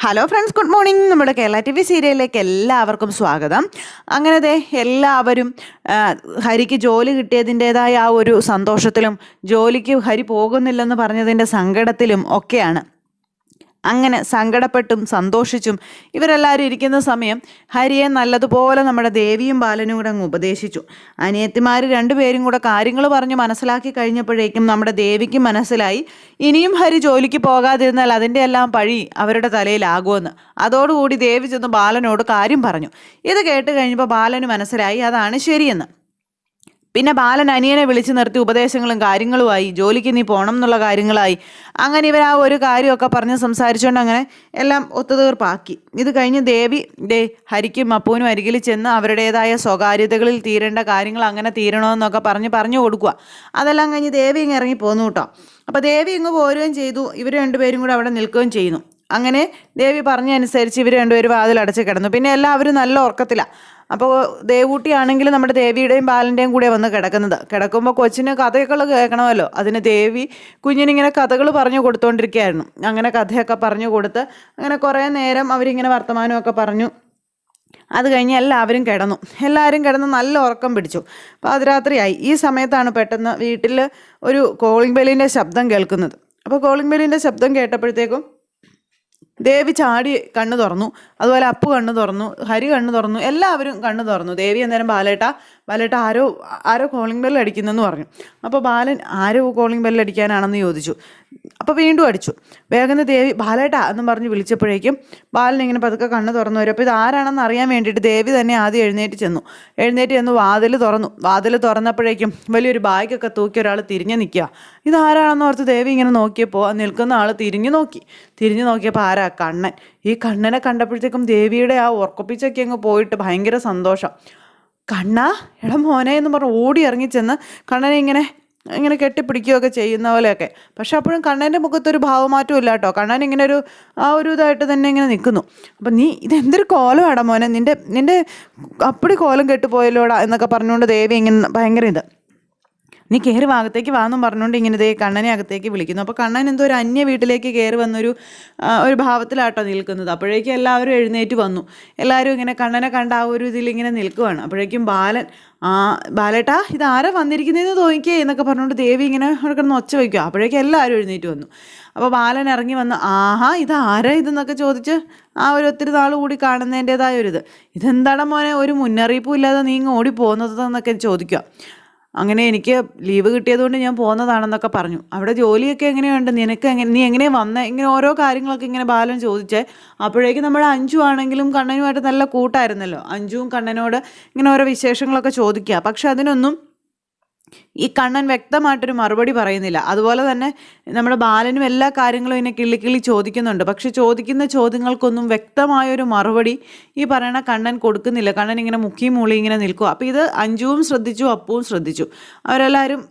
Hello friends, good morning. നമ്മുടെ Kerala T V സീരിയലിലേക്ക് എല്ലാവർക്കും സ്വാഗതം. അങ്ങനെ എല്ലാവരും ഹരിക്ക് ജോലി കിട്ടിയതിൻ്റെതായ ആ ഒരു സന്തോഷത്തിലും ജോലിക്ക് ഹരി പോകുന്നില്ലെന്ന് പറഞ്ഞതിൻ്റെ സങ്കടത്തിലും ഒക്കെയാണ്. അങ്ങനെ സങ്കടപ്പെട്ടും സന്തോഷിച്ചും ഇവരെല്ലാവരും ഇരിക്കുന്ന സമയം ഹരിയെ നല്ലതുപോലെ നമ്മുടെ ദേവിയും ബാലനും കൂടെ അങ്ങ് ഉപദേശിച്ചു. അനിയത്തിമാർ രണ്ടുപേരും കൂടെ കാര്യങ്ങൾ പറഞ്ഞ് മനസ്സിലാക്കി കഴിഞ്ഞപ്പോഴേക്കും നമ്മുടെ ദേവിക്ക് മനസ്സിലായി ഇനിയും ഹരി ജോലിക്ക് പോകാതിരുന്നാൽ അതിൻ്റെ എല്ലാം പഴി അവരുടെ തലയിലാകുമെന്ന്. അതോടുകൂടി ദേവി ചെന്ന് ബാലനോട് കാര്യം പറഞ്ഞു. ഇത് കേട്ട് കഴിഞ്ഞപ്പോൾ ബാലന് മനസ്സിലായി അതാണ് ശരിയെന്ന്. പിന്നെ ബാലൻ അനിയനെ വിളിച്ചു നിർത്തി ഉപദേശങ്ങളും കാര്യങ്ങളുമായി, ജോലിക്ക് നീ പോകണം എന്നുള്ള കാര്യങ്ങളായി. അങ്ങനെ ഇവർ ആ ഒരു കാര്യമൊക്കെ പറഞ്ഞ് സംസാരിച്ചുകൊണ്ട് അങ്ങനെ എല്ലാം ഒത്തുതീർപ്പാക്കി. ഇത് കഴിഞ്ഞ് ദേവി ഹരിക്കും അപ്പൂനും അരികിൽ ചെന്ന് അവരുടേതായ സ്വകാര്യതകളിൽ തീരേണ്ട കാര്യങ്ങൾ അങ്ങനെ തീരണമെന്നൊക്കെ പറഞ്ഞു കൊടുക്കുക. അതെല്ലാം കഴിഞ്ഞ് ദേവി ഇങ്ങ് ഇറങ്ങി പോന്നു കേട്ടോ. അപ്പോൾ ദേവി ഇങ്ങ് പോരുകയും ചെയ്തു. ഇവർ രണ്ടുപേരും കൂടെ അവിടെ നിൽക്കുകയും ചെയ്യുന്നു. അങ്ങനെ ദേവി പറഞ്ഞനുസരിച്ച് ഇവർ രണ്ടുപേരും വാതിലടച്ച് കിടന്നു. പിന്നെ എല്ലാവരും നല്ല ഉറക്കത്തിലാണ്. അപ്പോൾ ദേവൂട്ടിയാണെങ്കിൽ നമ്മുടെ ദേവിയുടെയും ബാലൻ്റെയും കൂടെ വന്ന് കിടക്കുമ്പോൾ കൊച്ചിന് കഥയൊക്കെ കേൾക്കണമല്ലോ. അതിന് ദേവി കുഞ്ഞിനിങ്ങനെ കഥകൾ പറഞ്ഞു കൊടുത്തുകൊണ്ടിരിക്കുകയായിരുന്നു. അങ്ങനെ കഥയൊക്കെ പറഞ്ഞു കൊടുത്ത് അങ്ങനെ കുറേ നേരം അവരിങ്ങനെ വർത്തമാനമൊക്കെ പറഞ്ഞു. അത് കഴിഞ്ഞ് എല്ലാവരും കിടന്ന് നല്ല ഉറക്കം പിടിച്ചു. പാതിരാത്രിയായി. ഈ സമയത്താണ് പെട്ടെന്ന് വീട്ടിൽ ഒരു കോളിംഗ് ബെല്ലിൻ്റെ ശബ്ദം കേൾക്കുന്നത്. അപ്പോൾ കോളിംഗ് ബെല്ലിൻ്റെ ശബ്ദം കേട്ടപ്പോഴത്തേക്കും ദേവി ചാടി കണ്ണു തുറന്നു. അതുപോലെ അപ്പു കണ്ണു തുറന്നു, ഹരി കണ്ണു തുറന്നു, എല്ലാവരും കണ്ണു തുറന്നു. ദേവി അന്നേരം ബാലേട്ട ആരോ കോളിംഗ് ബെല്ല് അടിക്കുന്നെന്ന് പറഞ്ഞു. അപ്പോൾ ബാലൻ ആരോ കോളിംഗ് ബെല്ല് അടിക്കാനാണെന്ന് ചോദിച്ചു. അപ്പോൾ വീണ്ടും അടിച്ചു. വേഗം ദേവി ബാലേട്ട എന്നും പറഞ്ഞ് വിളിച്ചപ്പോഴേക്കും ബാലൻ ഇങ്ങനെ പതുക്കെ കണ്ണ് തുറന്നു വരും. അപ്പോൾ ഇത് ആരാണെന്ന് അറിയാൻ വേണ്ടിയിട്ട് ദേവി തന്നെ ആദ്യം എഴുന്നേറ്റ് ചെന്നു വാതിൽ തുറന്നപ്പോഴേക്കും വലിയൊരു ബാഗൊക്കെ തൂക്കി ഒരാൾ തിരിഞ്ഞു നിൽക്കുക. ഇതാരാണെന്ന് ഓർത്ത് ദേവി ഇങ്ങനെ നോക്കിയപ്പോൾ നിൽക്കുന്ന ആൾ തിരിഞ്ഞു നോക്കിയപ്പോൾ ആരാ? കണ്ണൻ. ഈ കണ്ണനെ കണ്ടപ്പോഴത്തേക്കും ദേവിയുടെ ആ ഉറക്കപ്പിച്ചൊക്കെ അങ്ങ് പോയിട്ട് ഭയങ്കര സന്തോഷം. കണ്ണാ, എടാ മോനെ എന്ന് പറഞ്ഞ് ഓടി ഇറങ്ങിച്ചെന്ന് കണ്ണനെ ഇങ്ങനെ കെട്ടിപ്പിടിക്കുകയൊക്കെ ചെയ്യുന്ന പോലെയൊക്കെ. പക്ഷെ അപ്പോഴും കണ്ണൻ്റെ മുഖത്തൊരു ഭാവമാറ്റവും ഇല്ല കേട്ടോ. കണ്ണൻ ഇങ്ങനെ ആ ഒരു ഇതായിട്ട് തന്നെ ഇങ്ങനെ നിൽക്കുന്നു. അപ്പം നീ ഇതെന്തൊരു കോലമാടാ മോനെ, നിന്റെ അപ്പടി കോലം കെട്ടുപോയല്ലോടാ എന്നൊക്കെ പറഞ്ഞുകൊണ്ട് ദേവി ഇങ്ങനെ ഭയങ്കര നീ കയറി അകത്തേക്ക് വാന്നും പറഞ്ഞുകൊണ്ട് ഇങ്ങനെ കണ്ണനെ അകത്തേക്ക് വിളിക്കുന്നു. അപ്പോൾ കണ്ണൻ എന്തോ ഒരു അന്യ വീട്ടിലേക്ക് കയറി വന്നൊരു ഭാവത്തിലാട്ടോ നിൽക്കുന്നത്. അപ്പോഴേക്കും എല്ലാവരും എഴുന്നേറ്റ് വന്നു. എല്ലാവരും ഇങ്ങനെ കണ്ണനെ കണ്ട ആ ഒരു ഇതിലിങ്ങനെ നിൽക്കുവാണ്. അപ്പോഴേക്കും ബാലേട്ടാ ഇതാരാ വന്നിരിക്കുന്നതെന്ന് തോന്നിക്കേ എന്നൊക്കെ പറഞ്ഞുകൊണ്ട് ദേവി ഇങ്ങനെ അവിടെ കിടന്ന് ഒച്ച വയ്ക്കുക. അപ്പോഴേക്കും എല്ലാവരും എഴുന്നേറ്റ് വന്നു. അപ്പോൾ ബാലൻ ഇറങ്ങി വന്ന് ആഹാ ഇതാരാ ഇതെന്നൊക്കെ ചോദിച്ച് ആ ഒരു ഒത്തിരി നാൾ കൂടി കാണുന്നതിൻ്റെതായ ഇതെന്താണ് മോനെ ഒരു മുന്നറിയിപ്പും ഇല്ലാതെ നീ ഇങ്ങ് ഓടി പോകുന്നതെന്നൊക്കെ ചോദിക്കുക. അങ്ങനെ എനിക്ക് ലീവ് കിട്ടിയതുകൊണ്ട് ഞാൻ പോകുന്നതാണെന്നൊക്കെ പറഞ്ഞു. അവിടെ ജോലിയൊക്കെ എങ്ങനെയുണ്ട്, നീ എങ്ങനെയാണ് വന്നേ, ഇങ്ങനെ ഓരോ കാര്യങ്ങളൊക്കെ ഇങ്ങനെ ബാലൻ ചോദിച്ചേ. അപ്പോഴേക്കും നമ്മുടെ അഞ്ജു ആണെങ്കിലും കണ്ണനുമായിട്ട് നല്ല കൂട്ടായിരുന്നല്ലോ. അഞ്ജുവും കണ്ണനോട് ഇങ്ങനെ ഓരോ വിശേഷങ്ങളൊക്കെ ചോദിക്കുക. പക്ഷെ അതിനൊന്നും ഈ കണ്ണൻ വ്യക്തമായിട്ടൊരു മറുപടി പറയുന്നില്ല. അതുപോലെ തന്നെ നമ്മുടെ ബാലനും എല്ലാ കാര്യങ്ങളും ഇതിനെ കിള്ളി ചോദിക്കുന്നുണ്ട്. പക്ഷെ ചോദിക്കുന്ന ചോദ്യങ്ങൾക്കൊന്നും വ്യക്തമായൊരു മറുപടി ഈ പറയണ കണ്ണൻ കൊടുക്കുന്നില്ല. കണ്ണൻ ഇങ്ങനെ മൂളി ഇങ്ങനെ നിൽക്കുക. അപ്പോൾ ഇത് അഞ്ജുവും ശ്രദ്ധിച്ചു, അപ്പുവും ശ്രദ്ധിച്ചു. അവരെല്ലാവരും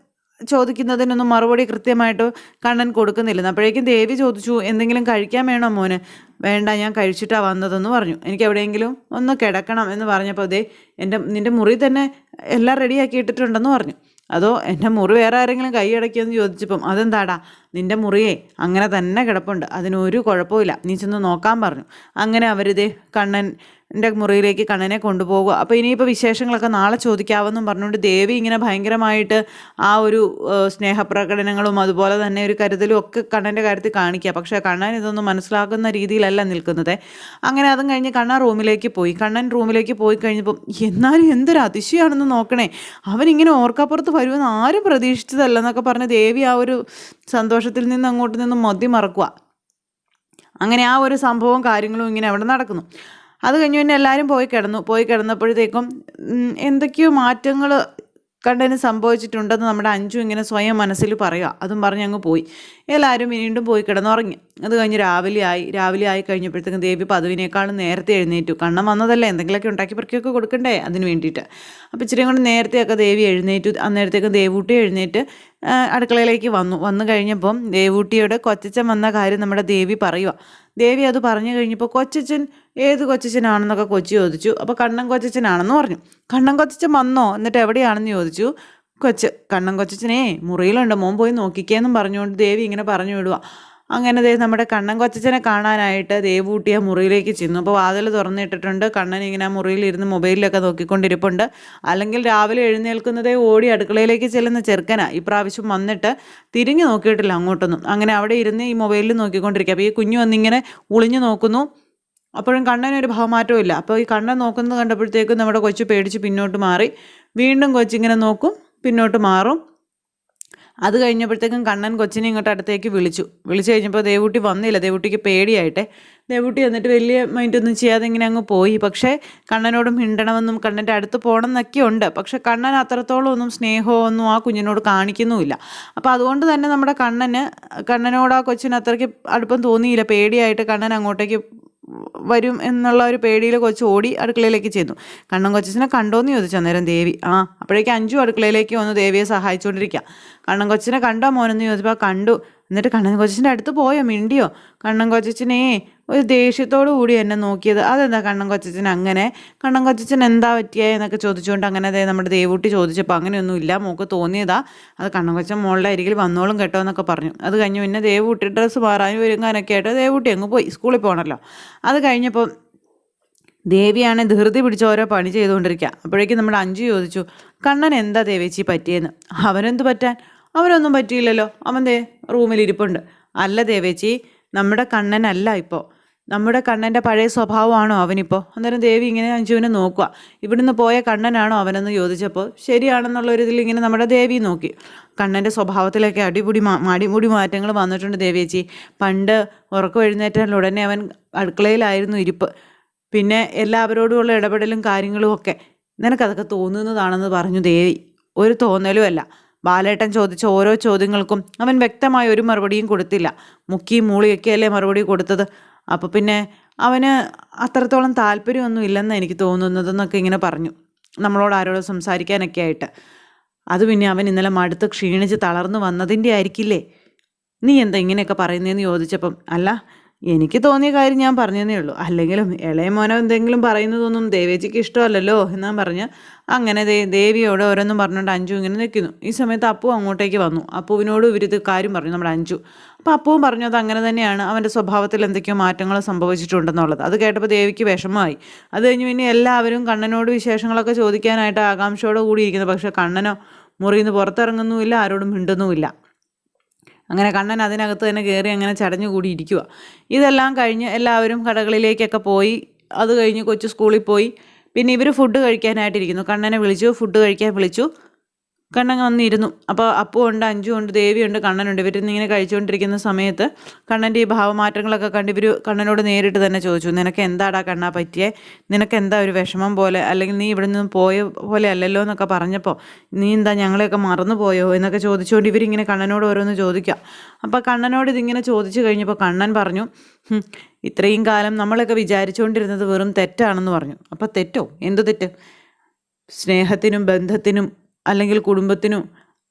ചോദിക്കുന്നതിനൊന്നും മറുപടി കൃത്യമായിട്ട് കണ്ണൻ കൊടുക്കുന്നില്ല. അപ്പോഴേക്കും ദേവി ചോദിച്ചു എന്തെങ്കിലും കഴിക്കാൻ വേണോ മോന്? വേണ്ട, ഞാൻ കഴിച്ചിട്ടാണ് വന്നതെന്ന് പറഞ്ഞു. എനിക്ക് എവിടെയെങ്കിലും ഒന്ന് കിടക്കണം എന്ന് പറഞ്ഞപ്പോൾ നിൻ്റെ മുറി തന്നെ എല്ലാം റെഡിയാക്കി ഇട്ടിട്ടുണ്ടെന്ന് പറഞ്ഞു. അതോ എൻ്റെ മുറി വേറെ ആരെങ്കിലും കൈയടക്കിയെന്ന് ചോദിച്ചപ്പം അതെന്താടാ, നിൻ്റെ മുറിയെ അങ്ങനെ തന്നെ കിടപ്പുണ്ട്, അതിനൊരു കുഴപ്പമില്ല, നീ ചെന്ന് നോക്കാൻ പറഞ്ഞു. അങ്ങനെ അവരിതേ കണ്ണൻ്റെ മുറിയിലേക്ക് കണ്ണനെ കൊണ്ടുപോകുക. അപ്പോൾ ഇനിയിപ്പോൾ വിശേഷങ്ങളൊക്കെ നാളെ ചോദിക്കാമെന്നും പറഞ്ഞുകൊണ്ട് ദേവി ഇങ്ങനെ ഭയങ്കരമായിട്ട് ആ ഒരു സ്നേഹപ്രകടനങ്ങളും അതുപോലെ തന്നെ ഒരു കരുതലും ഒക്കെ കണ്ണൻ്റെ കാര്യത്തിൽ കാണിക്കുക. പക്ഷേ കണ്ണൻ ഇതൊന്നും മനസ്സിലാക്കുന്ന രീതിയിലല്ല നിൽക്കുന്നത്. അങ്ങനെ അതും കഴിഞ്ഞ് കണ്ണൻ റൂമിലേക്ക് പോയി കഴിഞ്ഞപ്പം എന്നാലും എന്തൊരു അതിശയമാണെന്ന് നോക്കണേ, അവനിങ്ങനെ ഓർക്കപ്പുറത്ത് വരുമെന്ന് ആരും പ്രതീക്ഷിച്ചതല്ലെന്നൊക്കെ പറഞ്ഞ് ദേവി ആ ഒരു സന്തോഷത്തിൽ നിന്ന് അങ്ങോട്ട് നിന്ന് മറക്കുക. അങ്ങനെ ആ ഒരു സംഭവവും കാര്യങ്ങളും ഇങ്ങനെ അവിടെ നടക്കുന്നു. അത് കഴിഞ്ഞ് പിന്നെ എല്ലാവരും പോയി കിടന്നപ്പോഴത്തേക്കും എന്തൊക്കെയോ മാറ്റങ്ങൾ കണ്ണന് സംഭവിച്ചിട്ടുണ്ടെന്ന് നമ്മുടെ അഞ്ജു ഇങ്ങനെ സ്വയം മനസ്സിൽ പറയുക. അതും പറഞ്ഞ് അങ്ങ് പോയി. എല്ലാവരും വീണ്ടും പോയി കിടന്നുറങ്ങി. അത് കഴിഞ്ഞ് രാവിലെ ആയി കഴിഞ്ഞപ്പോഴത്തേക്കും ദേവി പതിവിനേക്കാളും നേരത്തെ എഴുന്നേറ്റു. കണ്ണൻ വന്നതല്ലേ, എന്തെങ്കിലുമൊക്കെ ഉണ്ടാക്കി പെറുക്കിയൊക്കെ കൊടുക്കണ്ടേ അതിന് വേണ്ടിയിട്ട്. അപ്പോൾ ഇച്ചിരി കൊണ്ട് നേരത്തെയൊക്കെ ദേവി എഴുന്നേറ്റു. അന്നേരത്തേക്കും ദേവൂട്ടി എഴുന്നേറ്റ് അടുക്കളയിലേക്ക് വന്നു കഴിഞ്ഞപ്പം ദേവൂട്ടിയോട് കൊച്ചച്ചൻ വന്ന കാര്യം നമ്മുടെ ദേവി പറയുക. ദേവി അത് പറഞ്ഞു കഴിഞ്ഞപ്പോൾ കൊച്ചച്ചൻ ഏത് കൊച്ചച്ചനാണെന്നൊക്കെ കൊച്ചു ചോദിച്ചു. അപ്പോൾ കണ്ണൻ കൊച്ചച്ചനാണെന്ന് പറഞ്ഞു. കണ്ണൻ കൊച്ചച്ചൻ വന്നോ, എന്നിട്ട് എവിടെയാണെന്ന് ചോദിച്ചു. കണ്ണൻ കൊച്ചച്ചനേ മുറിയിലുണ്ട്, മോൻ പോയി നോക്കിക്കേന്നും പറഞ്ഞുകൊണ്ട് ദേവി ഇങ്ങനെ പറഞ്ഞു വിടുക. അങ്ങനെ നമ്മുടെ കണ്ണൻ കൊച്ചച്ഛനെ കാണാനായിട്ട് ദേവൂട്ടി ആ മുറിയിലേക്ക് ചെന്നു. അപ്പോൾ വാതിൽ തുറന്നിട്ടിട്ടുണ്ട്. കണ്ണൻ ഇങ്ങനെ ആ മുറിയിലിരുന്ന് മൊബൈലിലൊക്കെ നോക്കിക്കൊണ്ടിരിപ്പുണ്ട്. അല്ലെങ്കിൽ രാവിലെ എഴുന്നേൽക്കുന്നതേ ഓടി അടുക്കളയിലേക്ക് ചെല്ലുന്ന ചെറുക്കനാ ഇപ്രാവശ്യം വന്നിട്ട് തിരിഞ്ഞു നോക്കിയിട്ടില്ല അങ്ങോട്ടൊന്നും. അങ്ങനെ അവിടെ ഇരുന്ന് ഈ മൊബൈലിൽ നോക്കിക്കൊണ്ടിരിക്കുക. അപ്പോൾ ഈ കുഞ്ഞു വന്നിങ്ങനെ ഒളിഞ്ഞു നോക്കുന്നു. അപ്പോഴും കണ്ണനൊരു ഭാവമാറ്റവും ഇല്ല. അപ്പോൾ ഈ കണ്ണൻ നോക്കുന്നത് കണ്ടപ്പോഴത്തേക്കും നമ്മുടെ കൊച്ചു പേടിച്ച് പിന്നോട്ട് മാറി. വീണ്ടും കൊച്ചിങ്ങനെ നോക്കും, പിന്നോട്ട് മാറും. അത് കഴിഞ്ഞപ്പോഴത്തേക്കും കണ്ണൻ കൊച്ചിനെ ഇങ്ങോട്ട് അടുത്തേക്ക് വിളിച്ചു കഴിഞ്ഞപ്പോൾ ദേവൂട്ടി വന്നില്ല. ദേവൂട്ടിക്ക് പേടിയായിട്ടെ. ദേവൂട്ടി എന്നിട്ട് വലിയ മൈൻഡൊന്നും ചെയ്യാതെ ഇങ്ങനെ അങ്ങ് പോയി. പക്ഷേ കണ്ണനോട് മിണ്ടണമെന്നും കണ്ണൻ്റെ അടുത്ത് പോകണം എന്നൊക്കെ ഉണ്ട്. പക്ഷേ കണ്ണൻ അത്രത്തോളം ഒന്നും സ്നേഹമോ ഒന്നും ആ കുഞ്ഞിനോട് കാണിക്കുന്നുമില്ല. അപ്പോൾ അതുകൊണ്ട് തന്നെ നമ്മുടെ കണ്ണനോട് ആ കൊച്ചിന് അത്രയ്ക്ക് അടുപ്പം തോന്നിയില്ല. പേടിയായിട്ട് കണ്ണൻ അങ്ങോട്ടേക്ക് വരും എന്നുള്ള ഒരു പേടിയിൽ കൊച്ച് ഓടി അടുക്കളയിലേക്ക് ചെന്നു. കണ്ണൻ കൊച്ചനെ കണ്ടോന്ന് ചോദിച്ചു അന്നേരം ദേവി. അപ്പോഴേക്കും അഞ്ചു അടുക്കളയിലേക്ക് വന്ന് ദേവിയെ സഹായിച്ചുകൊണ്ടിരിക്കുക. കണ്ണൻ കൊച്ചിനെ കണ്ടോ മോനെന്ന് ചോദിച്ചപ്പോൾ കണ്ടു. എന്നിട്ട് കണ്ണൻ കൊച്ചിൻ്റെ അടുത്ത് പോയോ, മിണ്ടിയോ? കണ്ണൻ കൊച്ചനെ ഒരു ദേഷ്യത്തോടു കൂടി എന്നെ നോക്കിയത്. അതെന്താ കണ്ണൻ കൊച്ചന് അങ്ങനെ? കണ്ണൻ കൊച്ചന് എന്താ പറ്റിയേ എന്നൊക്കെ ചോദിച്ചുകൊണ്ട് അങ്ങനെ നമ്മുടെ ദേവൂട്ടി ചോദിച്ചപ്പോൾ അങ്ങനെയൊന്നും ഇല്ല, മോൾക്ക് തോന്നിയതാ, അത് കണ്ണൻ കൊച്ചൻ മോളുടെ അരികിൽ വന്നോളും കേട്ടോ എന്നൊക്കെ പറഞ്ഞു. അത് കഴിഞ്ഞ് പിന്നെ ദേവൂട്ടി ഡ്രസ്സ് മാറാനും ഒരുങ്ങാനൊക്കെ ആയിട്ട് ദേവൂട്ടി അങ്ങ് പോയി, സ്കൂളിൽ പോകണമല്ലോ. അത് കഴിഞ്ഞപ്പോൾ ദേവിയാണെ ധൃതി പിടിച്ച് ഓരോ പണി ചെയ്തുകൊണ്ടിരിക്കുക. അപ്പോഴേക്കും നമ്മുടെ അഞ്ചു ചോദിച്ചു, കണ്ണൻ എന്താ ദേവേച്ചി പറ്റിയെന്ന്? അവനെന്ത് പറ്റാൻ? അവനൊന്നും പറ്റിയില്ലല്ലോ, അവൻ റൂമിലിരിപ്പുണ്ട്. അല്ല ദേവേച്ചി, നമ്മുടെ കണ്ണനല്ല ഇപ്പോൾ, നമ്മുടെ കണ്ണൻ്റെ പഴയ സ്വഭാവമാണോ അവനിപ്പോൾ? അന്നേരം ദേവി ഇങ്ങനെ അഞ്ജുവിനെ നോക്കുക. ഇവിടുന്ന് പോയ കണ്ണനാണോ അവനെന്ന് ചോദിച്ചപ്പോൾ ശരിയാണെന്നുള്ളൊരിതിൽ ഇങ്ങനെ നമ്മുടെ ദേവി നോക്കി. കണ്ണൻ്റെ സ്വഭാവത്തിലൊക്കെ അടിമുടി മാറ്റങ്ങൾ വന്നിട്ടുണ്ട് ദേവേച്ചി. പണ്ട് ഉറക്കം എഴുന്നേറ്റാൽ ഉടനെ അവൻ അടുക്കളയിലായിരുന്നു ഇരിപ്പ്. പിന്നെ എല്ലാവരോടുമുള്ള ഇടപെടലും കാര്യങ്ങളും ഒക്കെ നിനക്കതൊക്കെ തോന്നുന്നതാണെന്ന് പറഞ്ഞു ദേവി. ഒരു തോന്നലും അല്ല. ബാലേട്ടൻ ചോദിച്ച ഓരോ ചോദ്യങ്ങൾക്കും അവൻ വ്യക്തമായ ഒരു മറുപടിയും കൊടുത്തില്ല. മുക്കിയും മൂളിയൊക്കെയല്ലേ മറുപടി കൊടുത്തത്. അപ്പോൾ പിന്നെ അവന് അത്രത്തോളം താല്പര്യമൊന്നും ഇല്ലെന്ന് എനിക്ക് തോന്നുന്നതെന്നൊക്കെ ഇങ്ങനെ പറഞ്ഞു, നമ്മളോട് ആരോടും സംസാരിക്കാനൊക്കെ ആയിട്ട്. അത് പിന്നെ അവൻ ഇന്നലെ മടുത്ത് ക്ഷീണിച്ച് തളർന്നു വന്നതിൻ്റെ ആയിരിക്കില്ലേ? നീ എന്താ ഇങ്ങനെയൊക്കെ പറയുന്നതെന്ന് ചോദിച്ചപ്പം അല്ല, എനിക്ക് തോന്നിയ കാര്യം ഞാൻ പറഞ്ഞതേ ഉള്ളൂ, അല്ലെങ്കിലും ഇളയ മോനോ എന്തെങ്കിലും പറയുന്നതൊന്നും ദേവേച്ചിക്ക് ഇഷ്ടമല്ലല്ലോ എന്നാ പറഞ്ഞ് അങ്ങനെ ദേവിയോട് ഓരോന്നും പറഞ്ഞുകൊണ്ട് അഞ്ജു ഇങ്ങനെ നിൽക്കുന്നു. ഈ സമയത്ത് അപ്പു അങ്ങോട്ടേക്ക് വന്നു. അപ്പുവിനോട് ഇവരിത് കാര്യം പറഞ്ഞു നമ്മുടെ അഞ്ജു. അപ്പോൾ അപ്പുവും പറഞ്ഞു അത് അങ്ങനെ തന്നെയാണ്, അവൻ്റെ സ്വഭാവത്തിൽ എന്തൊക്കെയോ മാറ്റങ്ങൾ സംഭവിച്ചിട്ടുണ്ടെന്നുള്ളത്. അത് കേട്ടപ്പോൾ ദേവിക്ക് വിഷമമായി. അത് കഴിഞ്ഞ് പിന്നെ എല്ലാവരും കണ്ണനോട് വിശേഷങ്ങളൊക്കെ ചോദിക്കാനായിട്ട് ആകാംക്ഷയോടെ കൂടിയിരിക്കുന്നു. പക്ഷേ കണ്ണനോ മുറിയിൽ നിന്ന് പുറത്തിറങ്ങുന്നുമില്ല, ആരോടും മിണ്ടുന്നുമില്ല. അങ്ങനെ കണ്ണൻ അതിനകത്ത് തന്നെ കയറി അങ്ങനെ ചടഞ്ഞു കൂടി ഇരിക്കുക. ഇതെല്ലാം കഴിഞ്ഞ് എല്ലാവരും കടകളിലേക്കൊക്കെ പോയി. അത് കഴിഞ്ഞ് കൊച്ചു സ്കൂളിൽ പോയി. പിന്നെ ഇവർ ഫുഡ് കഴിക്കാനായിട്ടിരിക്കുന്നു. കണ്ണനെ വിളിച്ചു, ഫുഡ് കഴിക്കാൻ വിളിച്ചു. കണ്ണൻ വന്നിരുന്നു. അപ്പോൾ അപ്പു ഉണ്ട്, അഞ്ജു ഉണ്ട്, ദേവിയുണ്ട്, കണ്ണനുണ്ട്. ഇവരിന്നിങ്ങനെ കഴിച്ചുകൊണ്ടിരിക്കുന്ന സമയത്ത് കണ്ണൻ്റെ ഈ ഭാവമാറ്റങ്ങളൊക്കെ കണ്ട് ഇവർ കണ്ണനോട് നേരിട്ട് തന്നെ ചോദിച്ചു, നിനക്ക് എന്താടാ കണ്ണാ പറ്റിയേ? നിനക്ക് എന്താ ഒരു വിഷമം പോലെ, അല്ലെങ്കിൽ നീ ഇവിടെ നിന്ന് പോയ പോലെ അല്ലല്ലോ എന്നൊക്കെ പറഞ്ഞപ്പോൾ നീ എന്താ ഞങ്ങളെയൊക്കെ മറന്നു പോയോ എന്നൊക്കെ ചോദിച്ചുകൊണ്ട് ഇവരിങ്ങനെ കണ്ണനോട് ഓരോന്ന് ചോദിക്കുക. അപ്പോൾ കണ്ണനോട് ഇതിങ്ങനെ ചോദിച്ചു കഴിഞ്ഞപ്പോൾ കണ്ണൻ പറഞ്ഞു, ഇത്രയും കാലം നമ്മളൊക്കെ വിചാരിച്ചുകൊണ്ടിരുന്നത് വെറും തെറ്റാണെന്ന് പറഞ്ഞു. അപ്പോൾ തെറ്റോ? എന്ത് തെറ്റ്? സ്നേഹത്തിനും ബന്ധത്തിനും അല്ലെങ്കിൽ കുടുംബത്തിനും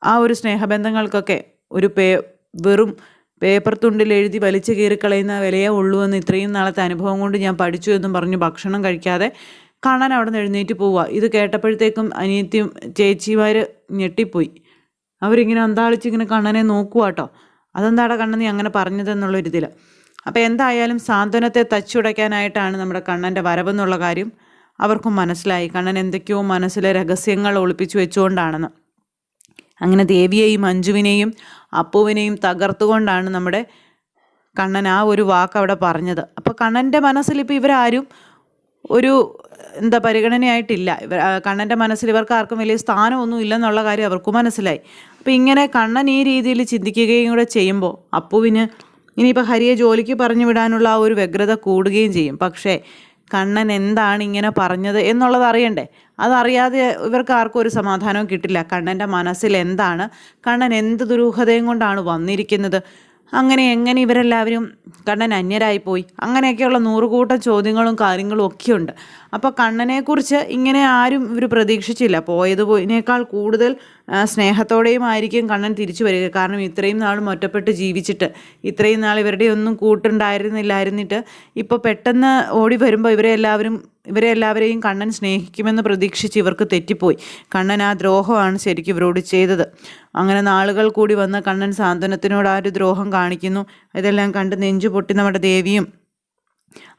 ആ ഒരു സ്നേഹബന്ധങ്ങൾക്കൊക്കെ ഒരു വെറും പേപ്പർ തുണ്ടിൽ എഴുതി വലിച്ചു കീറിക്കളയുന്ന വിലയേ ഉള്ളൂ എന്ന് ഇത്രയും നാളത്തെ അനുഭവം കൊണ്ട് ഞാൻ പഠിച്ചു എന്നും പറഞ്ഞു ഭക്ഷണം കഴിക്കാതെ കാണാൻ അവിടെ നിന്ന് എഴുന്നേറ്റ് പോവുക. ഇത് കേട്ടപ്പോഴത്തേക്കും അനിയത്തിയും ചേച്ചിമാർ ഞെട്ടിപ്പോയി. അവരിങ്ങനെ അന്താളിച്ചിങ്ങനെ കണ്ണനെ നോക്കുക കേട്ടോ. അതെന്താടാ കണ്ണൻ നീ അങ്ങനെ പറഞ്ഞതെന്നുള്ളൊരിതിൽ. അപ്പോൾ എന്തായാലും സാന്ത്വനത്തെ തച്ചുടയ്ക്കാനായിട്ടാണ് നമ്മുടെ കണ്ണൻ്റെ വരവെന്നുള്ള കാര്യം അവർക്കും മനസ്സിലായി. കണ്ണൻ എന്തൊക്കെയോ മനസ്സിലെ രഹസ്യങ്ങൾ ഒളിപ്പിച്ചു വെച്ചുകൊണ്ടാണെന്ന്. അങ്ങനെ ദേവിയെയും മഞ്ജുവിനെയും അപ്പുവിനെയും തകർത്തുകൊണ്ടാണ് നമ്മുടെ കണ്ണൻ ആ ഒരു വാക്ക് അവിടെ പറഞ്ഞത്. അപ്പോൾ കണ്ണൻ്റെ മനസ്സിൽ ഇപ്പോൾ ഇവരാരും ഒരു പരിഗണനയായിട്ടില്ല. കണ്ണൻ്റെ മനസ്സിൽ ഇവർക്ക് ആർക്കും വലിയ സ്ഥാനമൊന്നും ഇല്ലെന്നുള്ള കാര്യം അവർക്കും മനസ്സിലായി. അപ്പോൾ ഇങ്ങനെ കണ്ണൻ ഈ രീതിയിൽ ചിന്തിക്കുകയും കൂടെ ചെയ്യുമ്പോൾ അപ്പുവിന് ഇനിയിപ്പോൾ ഹരിയെ ജോലിക്ക് പറഞ്ഞു വിടാനുള്ള ആ ഒരു വ്യഗ്രത കൂടുകയും ചെയ്യും. പക്ഷേ കണ്ണൻ എന്താണ് ഇങ്ങനെ പറഞ്ഞത് എന്നുള്ളത് അറിയണ്ടേ? അതറിയാതെ ഇവർക്ക് ആർക്കും ഒരു സമാധാനവും കിട്ടില്ല. കണ്ണൻ്റെ മനസ്സിൽ എന്താണ്, കണ്ണൻ എന്ത് ദുരൂഹതയും കൊണ്ടാണ് വന്നിരിക്കുന്നത്, എങ്ങനെ ഇവരെല്ലാവരും കണ്ണൻ അന്യരായിപ്പോയി, അങ്ങനെയൊക്കെയുള്ള 100 കൂട്ടം ചോദ്യങ്ങളും കാര്യങ്ങളും ഒക്കെയുണ്ട്. അപ്പോൾ കണ്ണനെക്കുറിച്ച് ഇങ്ങനെ ആരും ഇവർ പ്രതീക്ഷിച്ചില്ല. പോയതിനേക്കാൾ കൂടുതൽ സ്നേഹത്തോടെയും ആയിരിക്കും കണ്ണൻ തിരിച്ചു വരിക. കാരണം ഇത്രയും നാളും ഒറ്റപ്പെട്ട് ജീവിച്ചിട്ട്, ഇത്രയും നാൾ ഇവരുടെ ഒന്നും കൂട്ടുണ്ടായിരുന്നില്ലായിരുന്നിട്ട് ഇപ്പോൾ പെട്ടെന്ന് ഓടി വരുമ്പോൾ ഇവരെല്ലാവരെയും കണ്ണൻ സ്നേഹിക്കുമെന്ന് പ്രതീക്ഷിച്ച് ഇവർക്ക് തെറ്റിപ്പോയി. കണ്ണൻ ആ ദ്രോഹമാണ് ശരിക്കും ഇവരോട് ചെയ്തത്. അങ്ങനെ നാളുകൾ കൂടി വന്ന കണ്ണൻ സാന്ത്വനത്തിനോട് ആ ഒരു ദ്രോഹം കാണിക്കുന്നു. ഇതെല്ലാം കണ്ട് നെഞ്ചു പൊട്ടി നമ്മുടെ ദേവിയും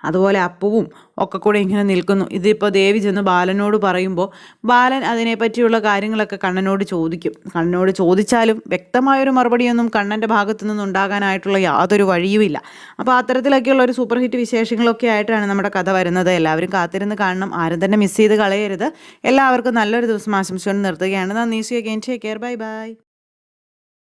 അതുപോലെ അപ്പുവും ഒക്കെ കൂടെ ഇങ്ങനെ നിൽക്കുന്നു. ഇതിപ്പോൾ ദേവി ചെന്ന് ബാലനോട് പറയുമ്പോൾ ബാലൻ അതിനെപ്പറ്റിയുള്ള കാര്യങ്ങളൊക്കെ കണ്ണനോട് ചോദിക്കും. കണ്ണനോട് ചോദിച്ചാലും വ്യക്തമായൊരു മറുപടിയൊന്നും കണ്ണൻ്റെ ഭാഗത്തു നിന്നുണ്ടാകാനായിട്ടുള്ള യാതൊരു വഴിയുമില്ല. അപ്പോൾ അത്തരത്തിലൊക്കെയുള്ള ഒരു സൂപ്പർ ഹിറ്റ് വിശേഷങ്ങളൊക്കെ ആയിട്ടാണ് നമ്മുടെ കഥ വരുന്നത്. എല്ലാവരും കാത്തിരുന്ന് കാണണം. ആരും തന്നെ മിസ് ചെയ്ത് കളയരുത്. എല്ലാവർക്കും നല്ലൊരു ദിവസം ആശംസിച്ചുകൊണ്ട് നിർത്തുകയാണ്. നന്ദി. See you again. Take care. Bye by.